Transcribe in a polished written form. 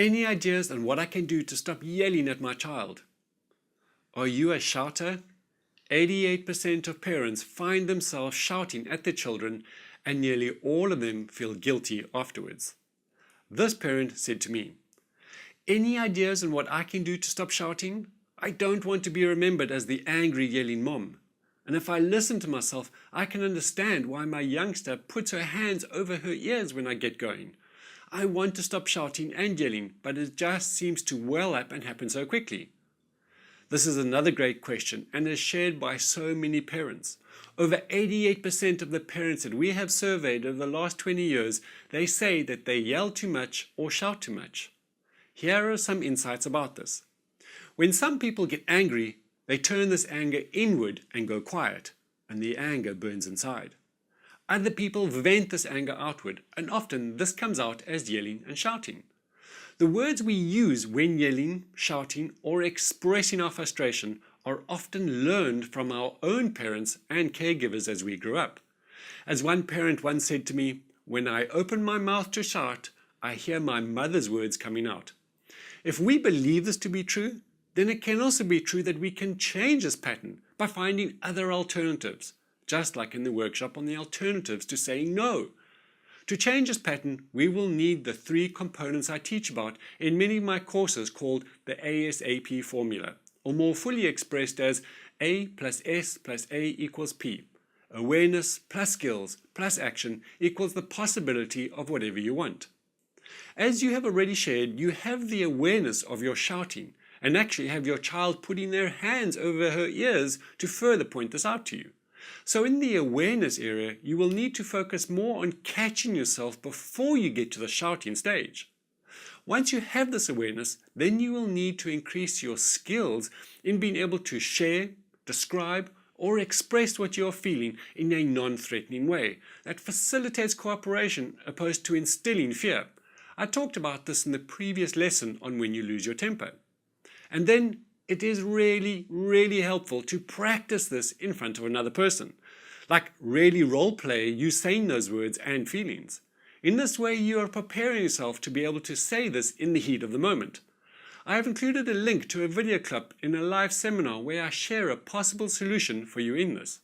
Any ideas on what I can do to stop yelling at my child? Are you a shouter? 88% of parents find themselves shouting at their children, and nearly all of them feel guilty afterwards. This parent said to me, "Any ideas on what I can do to stop shouting? I don't want to be remembered as the angry yelling mom. And if I listen to myself, I can understand why my youngster puts her hands over her ears when I get going. I want to stop shouting and yelling, but it just seems to well up and happen so quickly." This is another great question and is shared by so many parents. Over 88% of the parents that we have surveyed over the last 20 years, they say that they yell too much or shout too much. Here are some insights about this. When some people get angry, they turn this anger inward and go quiet, and the anger burns inside. Other people vent this anger outward, and often this comes out as yelling and shouting. The words we use when yelling, shouting, or expressing our frustration are often learned from our own parents and caregivers as we grew up. As one parent once said to me, "When I open my mouth to shout, I hear my mother's words coming out." If we believe this to be true, then it can also be true that we can change this pattern by finding other alternatives, just like in the workshop on the alternatives to saying no. To change this pattern, we will need the 3 components I teach about in many of my courses called the ASAP formula, or more fully expressed as A plus S plus A equals P. Awareness plus skills plus action equals the possibility of whatever you want. As you have already shared, you have the awareness of your shouting, and actually have your child putting their hands over her ears to further point this out to you. So in the awareness area, you will need to focus more on catching yourself before you get to the shouting stage. Once you have this awareness, then you will need to increase your skills in being able to share, describe, or express what you're feeling in a non-threatening way that facilitates cooperation opposed to instilling fear. I talked about this in the previous lesson on when you lose your temper. And then it is really helpful to practice this in front of another person. Like really role play you saying those words and feelings. In this way you are preparing yourself to be able to say this in the heat of the moment. I have included a link to a video clip in a live seminar where I share a possible solution for you in this.